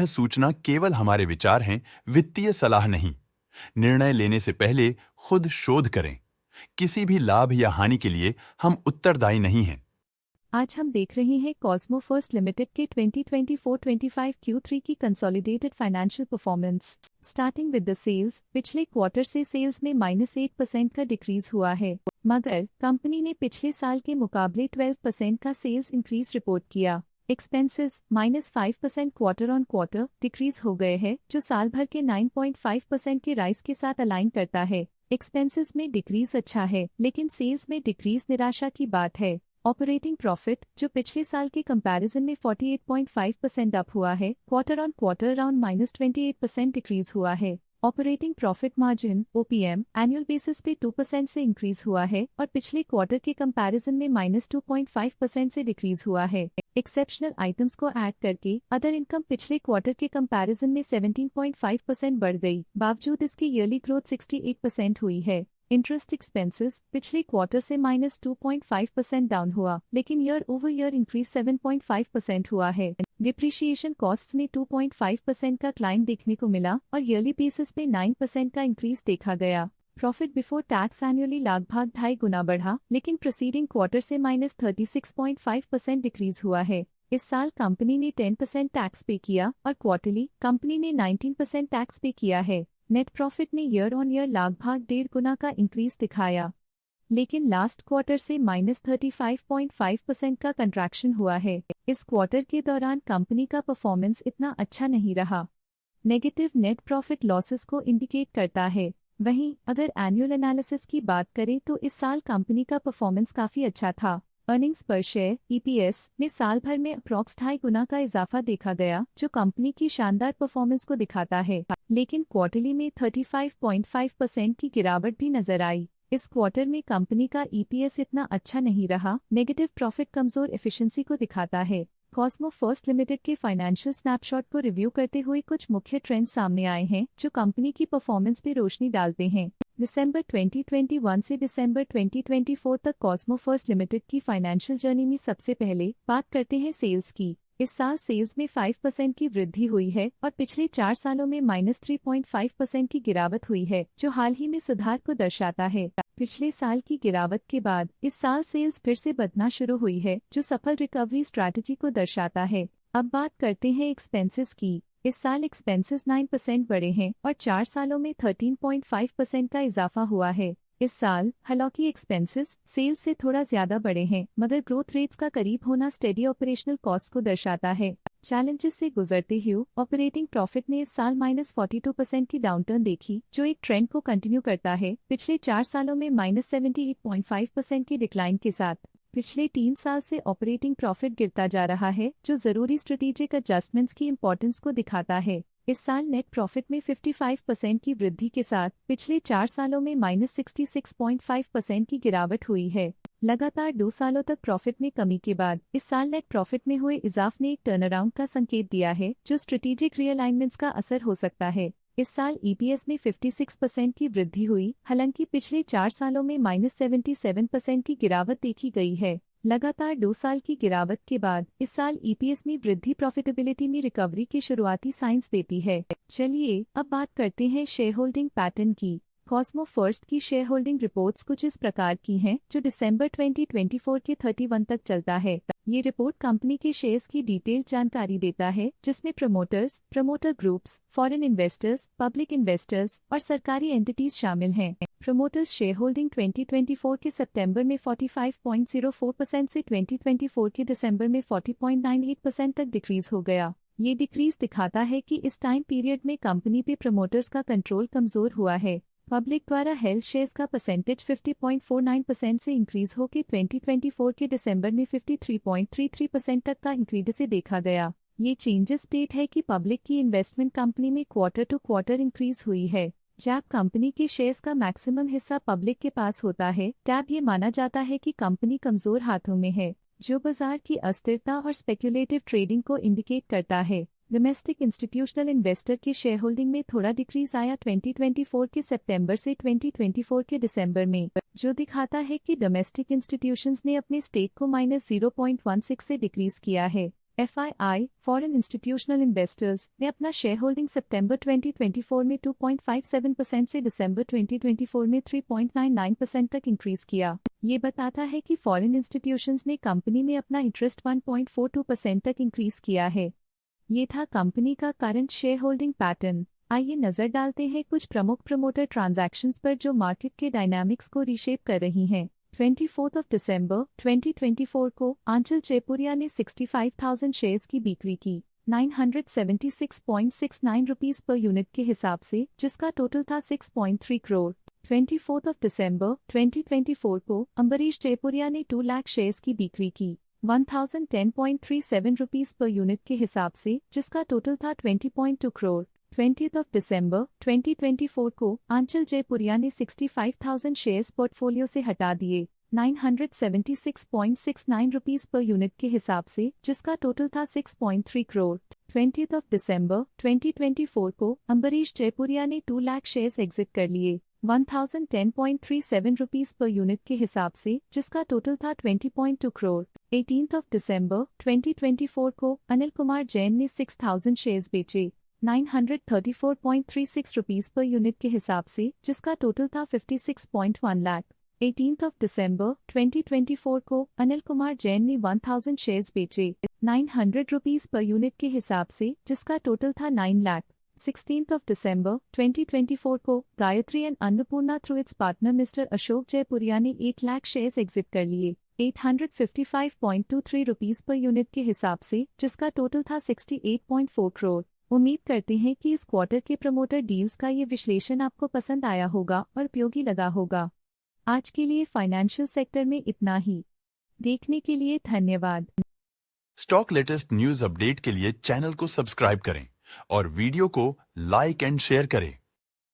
सूचना केवल हमारे विचार हैं, वित्तीय सलाह नहीं। निर्णय लेने से पहले खुद शोध करें। किसी भी लाभ या हानि के लिए हम उत्तरदायी नहीं हैं। आज हम देख रहे हैं कॉस्मो फर्स्ट लिमिटेड के 2024-25 Q3 की consolidated financial performance. Starting with the sales, पिछले क्वार्टर से सेल्स में -8% का डिक्रीज हुआ है, मगर कंपनी ने पिछले साल के मुकाबले 12% का सेल्स इंक्रीज रिपोर्ट किया। Expenses -5% quarter on quarter decrease हो गए हैं, जो साल भर के 9.5% के राइज के साथ अलाइन करता है। एक्सपेंसेस में डिक्रीज अच्छा है, लेकिन सेल्स में डिक्रीज निराशा की बात है। ऑपरेटिंग प्रॉफिट, जो पिछले साल के कंपैरिजन में 48.5% अप हुआ है, quarter on quarter around -28% decrease हुआ है। Operating profit margin OPM annual basis पे 2% से इंक्रीज हुआ है और पिछले क्वार्टर के कंपैरिजन में -2.5% से डिक्रीज हुआ है। एक्सेप्शनल आइटम्स को ऐड करके अदर इनकम पिछले क्वार्टर के कंपैरिजन में 17.5% बढ़ गई, बावजूद इसकी ईयरली ग्रोथ 68% हुई है। इंटरेस्ट एक्सपेंसेस पिछले क्वार्टर से -2.5% डाउन हुआ, लेकिन ईयर ओवर ईयर इंक्रीज 7.5% हुआ है। डिप्रिशिएशन कॉस्ट में 2.5% का क्लाइम देखने को मिला और ईयरली बेसिस पे 9% का इंक्रीज देखा गया। प्रॉफिट बिफोर टैक्स एनुअली लगभग 2.5 गुना बढ़ा, लेकिन प्रीसीडिंग क्वार्टर से -36.5% डिक्रीज हुआ है। इस साल कंपनी ने 10% टैक्स पे किया और क्वार्टरली कंपनी ने 19% टैक्स पे किया है। नेट प्रॉफिट ने ईयर ऑन ईयर लगभग 1.5 गुना का इंक्रीज दिखाया, लेकिन लास्ट क्वार्टर से -35.5% का कंट्रैक्शन हुआ है। इस क्वार्टर के दौरान कंपनी का परफॉर्मेंस इतना अच्छा नहीं रहा। नेगेटिव नेट प्रॉफिट लॉसेस को इंडिकेट करता है। वहीं अगर एनुअल एनालिसिस की बात करें तो इस साल कंपनी का परफॉर्मेंस काफी अच्छा था। अर्निंग्स पर शेयर EPS में साल भर में अप्रॉक्स 2.5 गुना का इजाफा देखा गया, जो कंपनी की शानदार परफॉर्मेंस को दिखाता है, लेकिन क्वार्टरली में 35.5% की गिरावट भी नजर आई। इस क्वार्टर में कंपनी का EPS इतना अच्छा नहीं रहा। नेगेटिव प्रॉफिट कमजोर एफिशिएंसी को दिखाता है। कॉस्मो फर्स्ट लिमिटेड के फाइनेंशियल स्नैपशॉट को रिव्यू करते हुए कुछ मुख्य ट्रेंड्स सामने आए हैं, जो कंपनी की परफॉर्मेंस पे रोशनी डालते हैं। दिसंबर 2021 से दिसंबर 2024 तक कॉस्मो फर्स्ट लिमिटेड की फाइनेंशियल जर्नी में सबसे पहले बात करते हैं सेल्स की। इस साल सेल्स में 5% की वृद्धि हुई है और पिछले 4 सालों में -3.5% की गिरावट हुई है, जो हाल ही में सुधार को दर्शाता है। पिछले साल की गिरावट के बाद इस साल सेल्स फिर से बढ़ना शुरू हुई है, जो सफल रिकवरी स्ट्रैटेजी को दर्शाता है। अब बात करते हैं एक्सपेंसेस की। इस साल एक्सपेंसेस 9% बढ़े हैं और 4 सालों में 13.5% का इजाफा हुआ है। इस साल हालांकि एक्सपेंसेस सेल्स से थोड़ा ज्यादा बढ़े हैं, मगर ग्रोथ रेट्स का करीब होना स्टेडी ऑपरेशनल कॉस्ट को दर्शाता है। चैलेंजेस से गुजरते हुए ऑपरेटिंग प्रॉफिट ने इस साल -42% की डाउनटर्न देखी, जो एक ट्रेंड को कंटिन्यू करता है। पिछले 4 सालों में -78.5% की डिक्लाइन के साथ पिछले 3 साल से ऑपरेटिंग प्रॉफिट गिरता जा रहा है, जो जरूरी स्ट्रेटेजिक एडजस्टमेंट्स की इंपॉर्टेंस को दिखाता है। इस साल नेट प्रॉफिट में 55% की वृद्धि के साथ पिछले 4 सालों में -66.5% की गिरावट हुई है। लगातार 2 सालों तक प्रॉफिट में कमी के बाद इस साल नेट प्रॉफिट में हुए इजाफ ने एक टर्नअराउंड का संकेत दिया है, जो स्ट्रेटेजिक रीअलाइनमेंट्स का असर हो सकता है। इस साल EPS में 56% की वृद्धि हुई, हालांकि पिछले 4 सालों में -77% की गिरावट देखी गई है। लगातार 2 साल की गिरावट के बाद इस साल EPS में वृद्धि प्रॉफिटेबिलिटी में रिकवरी के शुरुआती साइंस देती है। चलिए अब बात करते हैं शेयर होल्डिंग पैटर्न की। कॉस्मो फर्स्ट की शेयर होल्डिंग रिपोर्ट्स कुछ इस प्रकार की हैं, जो दिसंबर 2024 के 31 तक चलता है। ये रिपोर्ट कंपनी के शेयर्स की डिटेल्ड जानकारी देता है, जिसमें promoters, promoter groups, foreign investors, public investors और सरकारी एंटिटीज शामिल हैं। प्रमोटर्स शेयर होल्डिंग 2024 के सितंबर में 45.04% से 2024 के दिसंबर में 40.98% तक डिक्रीज हो गया। ये डिक्रीज दिखाता है कि इस टाइम पीरियड में कंपनी पे प्रमोटर्स का कंट्रोल कमजोर हुआ है। पब्लिक द्वारा हेल्ड शेयर्स का परसेंटेज 50.49% से इंक्रीज होकर 2024 के दिसंबर में 53.33% तक का इंक्रीज से देखा गया। ये चेंजेस स्टेट है कि पब्लिक की इन्वेस्टमेंट कंपनी में क्वार्टर टू क्वार्टर इंक्रीज हुई है। जब कंपनी के शेयर्स का मैक्सिमम हिस्सा पब्लिक के पास होता है, तब ये माना जाता है कि कंपनी कमजोर हाथों में है, जो बाजार की अस्थिरता और स्पेक्युलेटिव ट्रेडिंग को इंडिकेट करता है। डोमेस्टिक इंस्टीट्यूशनल इन्वेस्टर की शेयर होल्डिंग में थोड़ा डिक्रीज आया 2024 के सितंबर से 2024 के दिसंबर में, जो दिखाता है कि डोमेस्टिक इंस्टीट्यूशंस ने अपने स्टेक को -0.16 से डिक्रीज किया है। FII, फॉरेन इंस्टीट्यूशनल इन्वेस्टर्स ने अपना शेयर होल्डिंग सितंबर 2024 में 2.57% से दिसंबर 2024 में 3.99% तक इंक्रीज किया। ये बताता है कि फॉरेन इंस्टीट्यूशंस ने कंपनी में अपना इंटरेस्ट 1.42% तक इंक्रीज किया है। ये था कंपनी का करंट शेयर होल्डिंग पैटर्न। आइए नजर डालते हैं कुछ प्रमुख प्रमोटर ट्रांजैक्शंस पर जो मार्केट के डायनामिक्स को रीशेप कर रही हैं। 24 दिसंबर 2024 को आंचल जयपुरिया ने 65,000 शेयर्स की बिक्री की 976.69 रुपीस पर यूनिट के हिसाब से, जिसका टोटल था 6.3 करोड़। 24 दिसंबर 2024 को अम्बरीश जयपुरिया ने 2 लाख शेयर्स की बिक्री की 1010.37 रुपीस पर यूनिट के हिसाब से, जिसका टोटल था 20.2 करोड़। 20 दिसंबर 2024 को आंचल जयपुरिया ने 65,000 शेयर्स पोर्टफोलियो से हटा दिए 976.69 रुपीस पर यूनिट के हिसाब से, जिसका टोटल था 6.3 करोड़। 20 दिसंबर 2024 को अम्बरीश जयपुरिया ने 2 लाख शेयर्स एग्जिट कर लिए 1010.37 रुपीस पर यूनिट के हिसाब से, जिसका टोटल था 20.2 करोड़। 18 दिसंबर 2024 को अनिल कुमार जैन ने 6,000 शेयर्स बेचे 934.36 रुपीस पर यूनिट के हिसाब से, जिसका टोटल था 56.1 लाख। 18 दिसंबर 2024 को अनिल कुमार जैन ने 1,000 शेयर्स बेचे 900 रुपीस पर यूनिट के हिसाब से, जिसका टोटल था 9 लाख। 16 दिसंबर 2024 को Gayatri and Annapurna through it's partner mister Ashok Jaipuria ने 8 लाख शेयर्स एग्जिट कर लिए 855.23 रुपीस पर यूनिट के हिसाब से, जिसका टोटल था 68.4 करोड़। उम्मीद करते हैं कि इस क्वार्टर के प्रमोटर डील्स का ये विश्लेषण आपको पसंद आया होगा और उपयोगी लगा होगा। आज के लिए फाइनेंशियल सेक्टर में इतना ही। देखने के लिए धन्यवाद। स्टॉक लेटेस्ट न्यूज अपडेट के लिए चैनल को सब्सक्राइब करें और वीडियो को लाइक एंड शेयर करें।